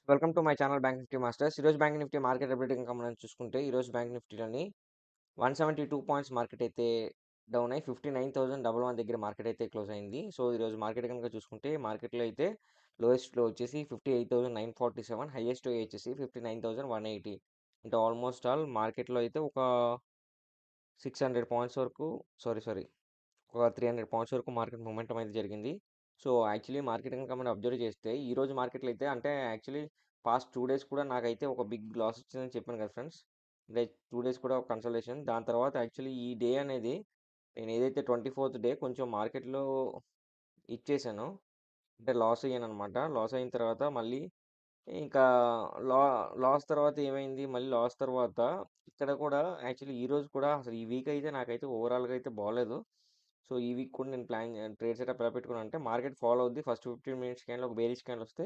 Welcome to my channel bank Nifty masters. ఈరోజు bank Nifty market update ఇంకా మనం చూసుకుంటే ఈరోజు బ్యాంక్ నిఫ్టీలోని 172 పాయింట్స్ మార్కెట్ అయితే డౌన్ అయ్యి 59,111 దగ్గర మార్కెట్ అయితే క్లోజ్ అయింది. సో ఈరోజు మార్కెట్ కనుక చూసుకుంటే మార్కెట్లో అయితే లోయెస్ట్లో వచ్చేసి 58,947, హైయెస్ట్ వచ్చేసి 59,180. అంటే ఆల్మోస్ట్ ఆల్ మార్కెట్లో అయితే ఒక 600 పాయింట్స్ వరకు సారీ ఒక 300 పాయింట్స్ వరకు మార్కెట్ మూమెంటం అయితే జరిగింది. సో, యాక్చువల్లీ మార్కెట్ గనుక మనం అబ్జర్వ్ చేస్తే ఈరోజు మార్కెట్‌లో అయితే అంటే యాక్చువల్లీ పాస్ట్ 2 డేస్ కూడా నాకైతే ఒక బిగ్ లాస్ వచ్చిందని చెప్పాను కదా ఫ్రెండ్స్. అంటే 2 డేస్ కూడా ఒక కన్సల్టేషన్. దాని తర్వాత యాక్చువల్లీ ఈ డే అనేది నేను ఏదైతే 24థ్ డే కొంచెం మార్కెట్‌లో ఇచ్చేసానో అంటే లాస్ అయ్యాననమాట. లాస్ అయిన తర్వాత మళ్ళీ ఇంకా లా లాస్ తర్వాత ఏమైంది? మళ్ళీ లాస్ తర్వాత ఇక్కడ కూడా యాక్చువల్లీ ఈరోజు కూడా అసలు ఈ వీక్ అయితే నాకైతే ఓవరాల్‌గా అయితే బాలేదు. సో, ఈ వీక్ కూడా నేను ట్రేడ్ సెటప్ ఎలా పెట్టుకున్నానంటే మార్కెట్ ఫాలో అవుద్ది. ఫస్ట్ 15 మినిట్స్ క్యాండిల్ ఒక బేరిష్ క్యాండిల్ వస్తే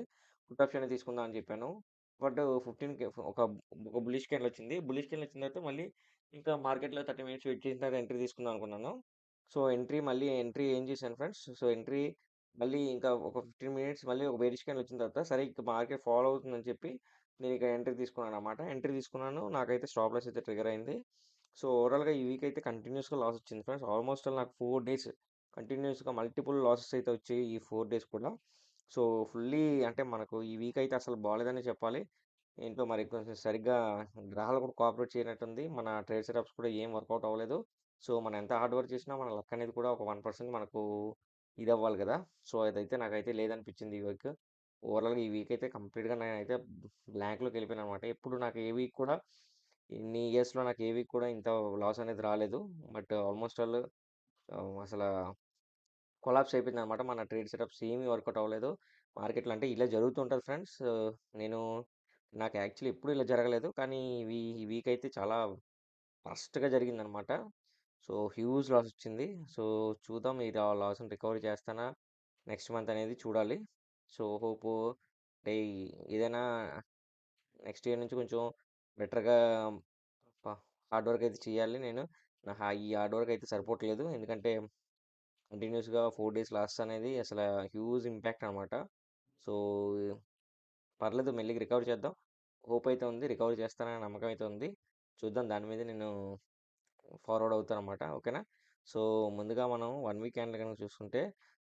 పుట్ ఆప్షన్ తీసుకుందాం అని చెప్పాను. బట్ 15కి ఒక ఒక బుల్లిష్ క్యాండిల్ వచ్చింది. బుల్లిష్ క్యాండిల్ వచ్చిన తర్వాత మళ్ళీ ఇంకా మార్కెట్‌లో 30 మినిట్స్ వెయిట్ చేసిన తర్వాత ఎంట్రీ తీసుకుందాం అనుకున్నాను. సో, ఎంట్రీ ఏం చేశాను ఫ్రెండ్స్. సో, ఎంట్రీ మళ్ళీ ఇంకా ఒక 15 మినిట్స్ మళ్ళీ ఒక బేరిష్ క్యాండిల్ వచ్చిన తర్వాత సరే ఇక మార్కెట్ ఫాలో అవుతుందని చెప్పి నేను ఇక ఎంట్రీ తీసుకున్నాననమాట. ఎంట్రీ తీసుకున్నాను. నాకైతే స్టాప్ లాస్ అయితే ట్రిగ్గర్ అయింది. సో, ఓవరాల్‌గా ఈ వీక్ అయితే కంటిన్యూయస్‌గా లాస్ వచ్చింది ఫ్రెండ్స్. ఆల్మోస్ట్ ఆల్ నాకు 4 డేస్ కంటిన్యూయస్‌గా మల్టిపుల్ లాసెస్ అయితే వచ్చాయి ఈ 4 డేస్ కూడా. సో, ఫుల్లీ అంటే మనకు ఈ వీక్ అయితే అసలు బాలేదనే చెప్పాలి. ఏంటో మరి కొంచెం సరిగ్గా గ్రహాలు కూడా కోఆపరేట్ చేయనట్టుంది. మన ట్రేడ్ సెటప్స్ కూడా ఏం వర్కౌట్ అవ్వలేదు. సో, మనం ఎంత హార్డ్ వర్క్ చేసినా మన లక్ అనేది కూడా ఒక 1% మనకు ఇదవ్వాలి కదా! సో, అదైతే నాకైతే లేదనిపించింది ఈ వీక్. ఓవరాల్‌గా ఈ వీక్ అయితే కంప్లీట్‌గా నేనైతే బ్లాంక్‌లోకి వెళ్ళిపోయాననమాట. ఎప్పుడు నాకు ఏ వీక్ కూడా ఇన్ని ఇయర్స్‌లో నాకు ఏ వీక్ కూడా ఇంత లాస్ అనేది రాలేదు. బట్ ఆల్మోస్ట్ ఆల్ అసల కొలాప్స్ అయిపోయిందనమాట. మన ట్రేడ్ సెటప్స్ ఏమీ వర్కౌట్ అవ్వలేదు. మార్కెట్‌లో అంటే ఇలా జరుగుతూ ఉంటది ఫ్రెండ్స్. నేను నాకు యాక్చువల్లీ ఎప్పుడు ఇలా జరగలేదు. కానీ ఈ వీక్ అయితే చాలా వరస్ట్‌గా జరిగిందనమాట. సో, హ్యూజ్ లాస్ వచ్చింది. సో, చూద్దాం ఇది ఆ లాస్‌ని రికవరీ చేస్తానా నెక్స్ట్ మంత్ అనేది చూడాలి. సో, అంటే ఏదైనా నెక్స్ట్ ఇయర్ నుంచి కొంచెం బెటర్‌గా ప హార్డ్ వర్క్ అయితే చేయాలి నేను. ఈ హార్డ్ వర్క్ అయితే సరిపోవట్లేదు. ఎందుకంటే కంటిన్యూయస్‌గా 4 డేస్ లాస్ అనేది అసల హ్యూజ్ ఇంపాక్ట్ అనమాట. సో, పర్లేదు మెల్లిగా రికవర్ చేద్దాం. హోప్ అయితే ఉంది. రికవర్ చేస్తాననే నమ్మకం అయితే ఉంది. చూద్దాం దాని మీద నేను ఫార్వర్డ్ అవుతానన్నమాట. ఓకేనా? సో, ముందుగా మనం 1 వీక్ క్యాండిల్ గనుక చూసుకుంటే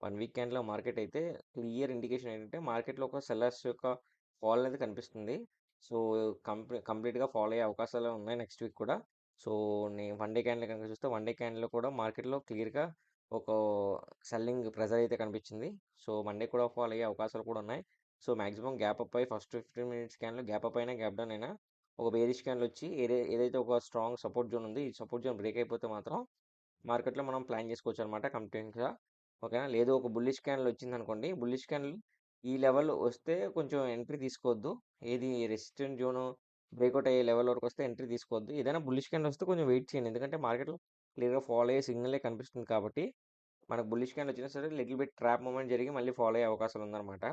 1 వీక్ క్యాండిల్‌లో మార్కెట్ అయితే క్లియర్ ఇండికేషన్ ఏంటంటే మార్కెట్‌లో ఒక సెల్లర్స్ యొక్క ఫాల్ అనేది కనిపిస్తుంది. సో, కంప్లీట్‌గా ఫాల్ అయ్యే అవకాశాలు ఉన్నాయి నెక్స్ట్ వీక్ కూడా. సో, 1 డే క్యాండిల్ కనుక చూస్తే 1 డే క్యాండిల్‌లో కూడా మార్కెట్‌లో క్లియర్‌గా ఒక సెల్లింగ్ ప్రెషర్ అయితే కనిపించింది. సో, మండే కూడా ఫాల్ అయ్యే అవకాశాలు కూడా ఉన్నాయి. సో, మాక్సిమం గ్యాప్ అప్ అయ్యి first 15 minutes candle gap up అయినా, గ్యాప్ డౌన్ అయినా ఒక బేరిష్ క్యాండిల్ వచ్చి ఏదైతే ఒక స్ట్రాంగ్ సపోర్ట్ జోన్ ఉంది. ఈ సపోర్ట్ జోన్ బ్రేక్ అయిపోతే మాత్రం మార్కెట్‌లో మనం ప్లాన్ చేసుకోవచ్చనమాట కంప్లీట్‌గా. ఓకేనా? లేదు ఒక బుల్లిష్ క్యాండిల్ వచ్చిందనుకోండి. బుల్లిష్ క్యాండిల్ ఈ లెవెల్ వస్తే కొంచెం ఎంట్రీ తీసుకోవద్దు. ఏది రెసిస్టెంట్ జోన్ బ్రేకౌట్ అయ్యే లెవెల్ వరకు వస్తే ఎంట్రీ తీసుకోవద్దు. ఏదైనా బుల్లిష్ క్యాండిల్ వస్తే కొంచెం వెయిట్ చేయండి. ఎందుకంటే మార్కెట్‌లో క్లియర్‌గా ఫాల్ అయ్యే సిగ్నలే కనిపిస్తుంది కాబట్టి మనకు బుల్లిష్ క్యాండిల్ వచ్చినా సరే లిటిల్ బిట్ ట్రాప్ మూవ్‌మెంట్ జరిగి మళ్ళీ ఫాలో అయ్యే అవకాశాలు ఉందన్నమాట.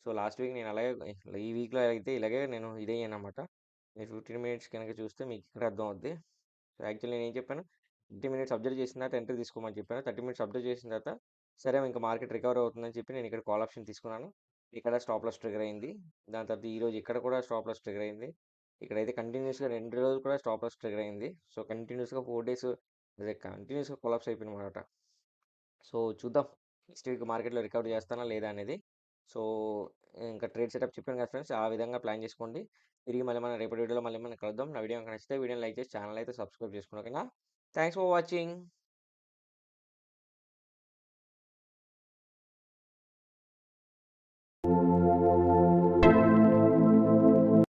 సో, లాస్ట్ వీక్ నేను అలాగే ఈ వీక్‌లో అయితే ఇలాగే నేను ఇదయ్యానన్నమాట. మీరు 15 మినిట్స్ కనుక చూస్తే మీకు ఇక్కడ అర్థమవుద్ది. సో, యాక్చువల్లీ నేనేం చెప్పాను 30 మినిట్స్ అబ్జర్వ్ చేసిన తర్వాత ఎంట్రీ తీసుకోమని చెప్పాను. 30 మినిట్స్ అబ్జర్వ్ చేసిన తర్వాత సరే ఇంక మార్కెట్ రికవర్ అవుతుందని చెప్పి నేను ఇక్కడ కాల్ ఆప్షన్ తీసుకున్నాను. ఇక్కడ స్టాప్ లాస్ ట్రిగ్గర్ అయింది. దాని తర్వాత ఈరోజు ఇక్కడ కూడా స్టాప్ లాస్ ట్రిగ్గర్ అయింది. ఇక్కడైతే కంటిన్యూయస్‌గా 2 రోజులు కూడా స్టాప్ లాస్ ట్రిగ్గర్ అయింది. సో, కంటిన్యూయస్‌గా 4 డేస్ అదే కంటిన్యూయస్‌గా కొలాప్స్ అయిపోయిందన్నమాట. సో, చూద్దాం. నెక్స్ట్ వీక్ మార్కెట్‌లో రికవర్ చేస్తానా లేదా అనేది. సో, ఇంకా ట్రేడ్ సెటప్ చెప్పాను కదా ఫ్రెండ్స్. ఆ విధంగా ప్లాన్ చేసుకోండి. తిరిగి మళ్ళీ మనం రేపటి వీడియోలో మళ్ళీ మనం కలుద్దాం. నా వీడియో గనుక నచ్చితే వీడియోని లైక్ చేసి ఛానల్ అయితే సబ్స్క్రైబ్ చేసుకోండి. ఓకేనా? Thanks for watching.